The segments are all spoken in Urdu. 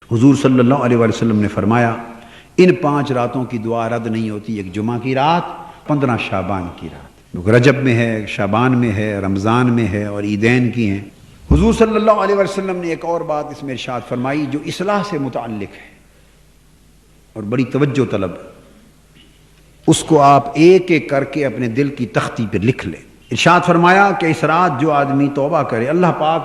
حضور صلی اللہ علیہ وسلم نے فرمایا ان 5 راتوں کی دعا رد نہیں ہوتی، ایک جمعہ کی رات، 15 شعبان کی رات، رجب میں ہے، شعبان میں ہے، رمضان میں ہے اور عیدین کی ہیں۔ حضور صلی اللہ علیہ وسلم نے ایک اور بات اس میں ارشاد فرمائی جو اصلاح سے متعلق ہے اور بڑی توجہ طلب، اس کو آپ ایک ایک کر کے اپنے دل کی تختی پہ لکھ لیں۔ ارشاد فرمایا کہ اس رات جو آدمی توبہ کرے، اللہ پاک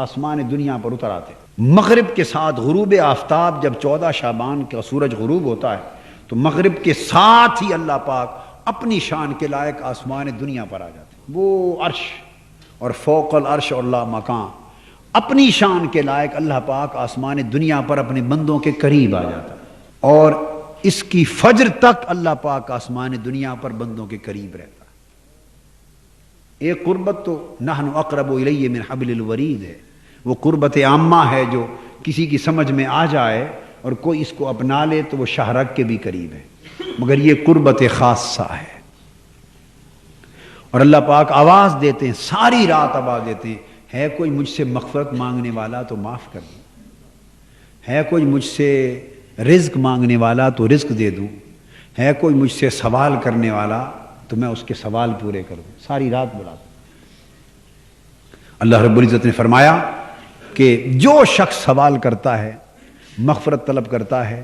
آسمان دنیا پر اتر آتے، مغرب کے ساتھ غروب آفتاب، جب 14 شعبان کا سورج غروب ہوتا ہے تو مغرب کے ساتھ ہی اللہ پاک اپنی شان کے لائق آسمان دنیا پر آ جاتے، وہ عرش اور فوق العرش اور لا مکان، اپنی شان کے لائق اللہ پاک آسمان دنیا پر اپنے بندوں کے قریب آ جاتا ہے، اور اس کی فجر تک اللہ پاک آسمان دنیا پر بندوں کے قریب رہتا ہے۔ ایک قربت تو نحن اقرب الیہ من حبل الورید ہے، وہ قربت عامہ ہے جو کسی کی سمجھ میں آ جائے اور کوئی اس کو اپنا لے تو وہ شہرک کے بھی قریب ہے، مگر یہ قربت خاصہ ہے۔ اور اللہ پاک آواز دیتے ہیں، ساری رات آواز دیتے ہیں، ہے کوئی مجھ سے مغفرت مانگنے والا تو معاف کر دوں، ہے کوئی مجھ سے رزق مانگنے والا تو رزق دے دوں، ہے کوئی مجھ سے سوال کرنے والا تو میں اس کے سوال پورے کر دوں، ساری رات بلاتا۔ اللہ رب العزت نے فرمایا کہ جو شخص سوال کرتا ہے، مغفرت طلب کرتا ہے،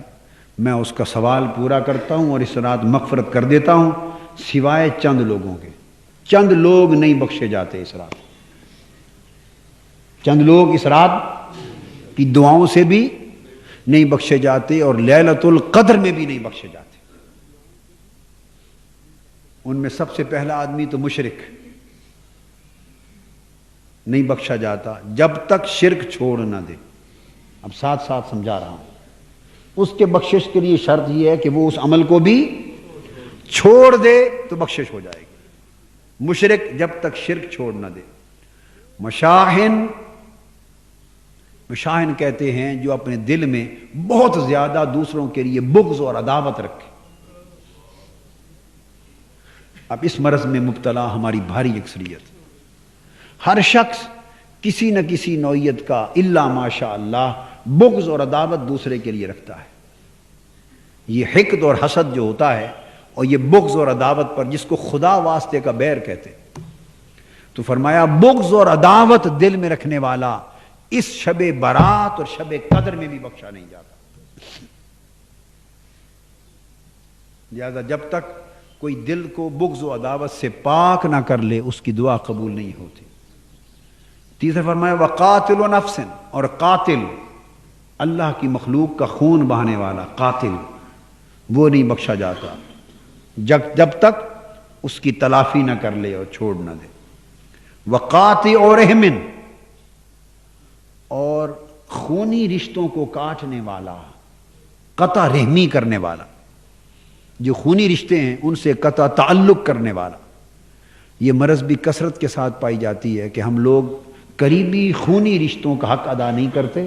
میں اس کا سوال پورا کرتا ہوں اور اس رات مغفرت کر دیتا ہوں، سوائے چند لوگوں کے۔ چند لوگ نہیں بخشے جاتے اس رات، چند لوگ اس رات کی دعاؤں سے بھی نہیں بخشے جاتے اور لیلۃ القدر میں بھی نہیں بخشے جاتے۔ ان میں سب سے پہلا آدمی تو مشرک، نہیں بخشا جاتا جب تک شرک چھوڑ نہ دے۔ اب ساتھ ساتھ سمجھا رہا ہوں، اس کے بخشش کے لیے شرط یہ ہے کہ وہ اس عمل کو بھی چھوڑ دے تو بخشش ہو جائے گی۔ مشرک جب تک شرک چھوڑ نہ دے۔ مشاہن کہتے ہیں جو اپنے دل میں بہت زیادہ دوسروں کے لیے بغض اور عداوت رکھے۔ اب اس مرض میں مبتلا ہماری بھاری اکثریت، ہر شخص کسی نہ کسی نوعیت کا الا ماشاء اللہ بغض اور عداوت دوسرے کے لیے رکھتا ہے۔ یہ حقد اور حسد جو ہوتا ہے اور یہ بغض اور عداوت پر، جس کو خدا واسطے کا بیر کہتے، تو فرمایا بغض اور عداوت دل میں رکھنے والا اس شب برات اور شب قدر میں بھی بخشا نہیں جاتا۔ لہذا جب تک کوئی دل کو بغض و عداوت سے پاک نہ کر لے اس کی دعا قبول نہیں ہوتی۔ تیسرا فرمایا وقاتل نفس، اور قاتل اللہ کی مخلوق کا خون بہانے والا قاتل، وہ نہیں بخشا جاتا جب تک اس کی تلافی نہ کر لے اور چھوڑ نہ دے۔ وقاطع رحم، اور خونی رشتوں کو کاٹنے والا، قطع رحمی کرنے والا، جو خونی رشتے ہیں ان سے قطع تعلق کرنے والا۔ یہ مرض بھی کثرت کے ساتھ پائی جاتی ہے کہ ہم لوگ قریبی خونی رشتوں کا حق ادا نہیں کرتے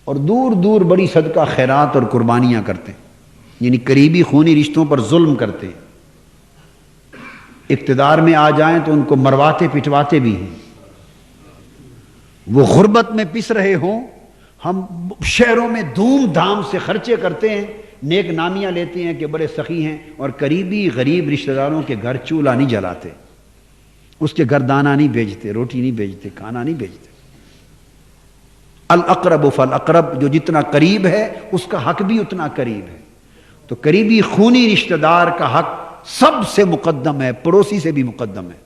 اور دور دور بڑی صدقہ خیرات اور قربانیاں کرتے ہیں، یعنی قریبی خونی رشتوں پر ظلم کرتے ہیں۔ اقتدار میں آ جائیں تو ان کو مرواتے پٹواتے بھی ہیں، وہ غربت میں پس رہے ہوں، ہم شہروں میں دھوم دھام سے خرچے کرتے ہیں، نیک نامیاں لیتے ہیں کہ بڑے سخی ہیں، اور قریبی غریب رشتہ داروں کے گھر چولہا نہیں جلاتے، اس کے گھر دانہ نہیں بھیجتے، روٹی نہیں بھیجتے، کھانا نہیں بھیجتے۔ الاقرب فالاقرب، جو جتنا قریب ہے اس کا حق بھی اتنا قریب ہے۔ تو قریبی خونی رشتہ دار کا حق سب سے مقدم ہے، پڑوسی سے بھی مقدم ہے۔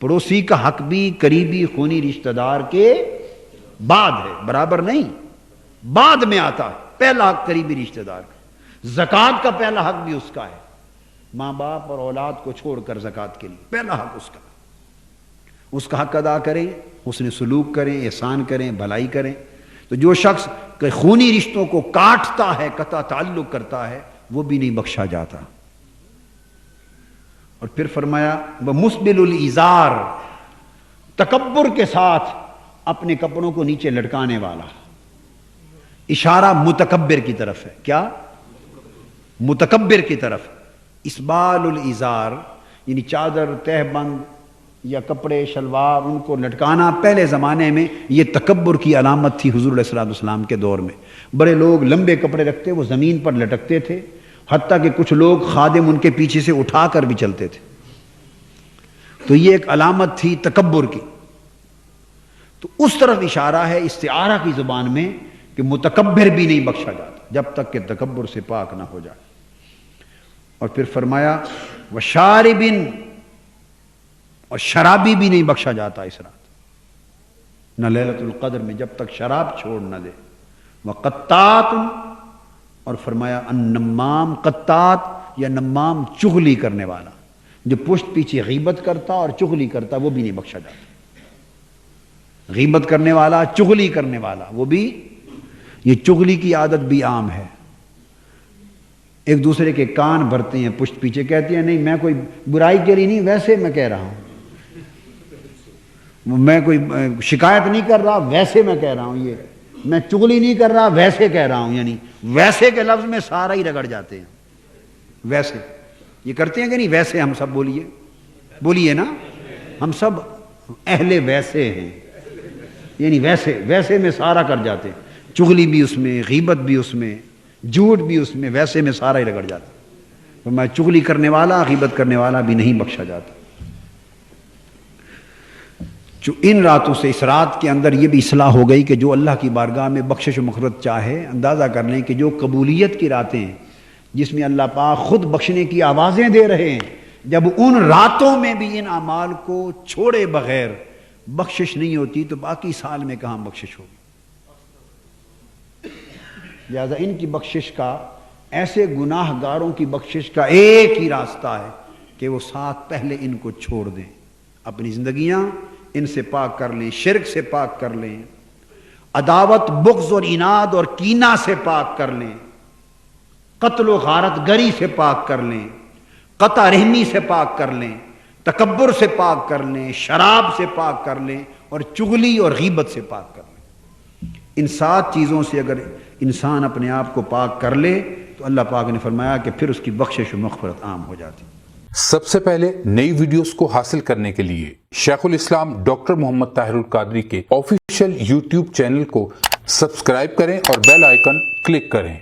پڑوسی کا حق بھی قریبی خونی رشتہ دار کے بعد ہے، برابر نہیں، بعد میں آتا ہے۔ پہلا حق قریبی رشتہ دار کا، زکوٰۃ کا پہلا حق بھی اس کا ہے، ماں باپ اور اولاد کو چھوڑ کر زکوٰۃ کے لیے پہلا حق اس کا، اس کا حق ادا کریں، حسن سلوک کریں، احسان کریں، بھلائی کریں۔ تو جو شخص خونی رشتوں کو کاٹتا ہے، قطع تعلق کرتا ہے، وہ بھی نہیں بخشا جاتا۔ اور پھر فرمایا وَمُسْبِلُ الْإِزَارِ، تکبر کے ساتھ اپنے کپڑوں کو نیچے لٹکانے والا، اشارہ متکبر کی طرف ہے۔ کیا؟ متکبر کی طرف۔ اسبال الازار یعنی چادر تہ بند یا کپڑے شلوار ان کو لٹکانا پہلے زمانے میں یہ تکبر کی علامت تھی۔ حضور علیہ السلام کے دور میں بڑے لوگ لمبے کپڑے رکھتے، وہ زمین پر لٹکتے تھے، حتیٰ کہ کچھ لوگ خادم ان کے پیچھے سے اٹھا کر بھی چلتے تھے۔ تو یہ ایک علامت تھی تکبر کی۔ تو اس طرف اشارہ ہے استعارہ کی زبان میں کہ متکبر بھی نہیں بخشا جاتا جب تک کہ تکبر سے پاک نہ ہو جائے۔ اور پھر فرمایا وشاربن، اور شرابی بھی نہیں بخشا جاتا اس رات، نہ لیلۃ القدر میں جب تک شراب چھوڑ نہ دے۔ وقطات، اور فرمایا النمام، قطات یا نمام چغلی کرنے والا، جو پشت پیچھے غیبت کرتا اور چغلی کرتا وہ بھی نہیں بخشا جاتا۔ غیبت کرنے والا، چغلی کرنے والا، وہ بھی، یہ چغلی کی عادت بھی عام ہے۔ ایک دوسرے کے کان بھرتے ہیں پشت پیچھے، کہتے ہیں نہیں میں کوئی برائی کے لیے نہیں، ویسے میں کہہ رہا ہوں، میں کوئی شکایت نہیں کر رہا، ویسے میں کہہ رہا ہوں، یہ میں چغلی نہیں کر رہا، ویسے کہہ رہا ہوں۔ یعنی ویسے کے لفظ میں سارا ہی رگڑ جاتے ہیں۔ ویسے یہ کرتے ہیں کہ نہیں؟ ویسے ہم سب بولیے نا، ہم سب اہل ویسے ہیں، یعنی ویسے میں سارا کر جاتے ہیں، چغلی بھی اس میں، غیبت بھی اس میں، جھوٹ بھی اس میں، ویسے میں سارا ہی رگڑ جاتا ہے۔ تو میں چغلی کرنے والا، غیبت کرنے والا بھی نہیں بخشا جاتا۔ جو ان راتوں سے، اس رات کے اندر یہ بھی اصلاح ہو گئی کہ جو اللہ کی بارگاہ میں بخشش و مغفرت چاہے، اندازہ کر لیں کہ جو قبولیت کی راتیں ہیں جس میں اللہ پاک خود بخشنے کی آوازیں دے رہے ہیں، جب ان راتوں میں بھی ان اعمال کو چھوڑے بغیر بخشش نہیں ہوتی تو باقی سال میں کہاں بخشش ہوگی؟ لہذا ان کی بخشش کا، ایسے گناہ گاروں کی بخشش کا ایک ہی راستہ ہے کہ وہ ساتھ پہلے ان کو چھوڑ دیں، اپنی زندگیاں ان سے پاک کر لیں، شرک سے پاک کر لیں، عداوت، بغض اور عناد اور کینہ سے پاک کر لیں، قتل و غارت گری سے پاک کر لیں، قطع رحمی سے پاک کر لیں، تکبر سے پاک کر لیں، شراب سے پاک کر لیں، اور چغلی اور غیبت سے پاک کر لیں۔ ان 7 چیزوں سے اگر انسان اپنے آپ کو پاک کر لے تو اللہ پاک نے فرمایا کہ پھر اس کی بخشش و مغفرت عام ہو جاتی۔ سب سے پہلے نئی ویڈیوز کو حاصل کرنے کے لیے شیخ الاسلام ڈاکٹر محمد طاہر القادری کے آفیشیل یوٹیوب چینل کو سبسکرائب کریں اور بیل آئیکن کلک کریں۔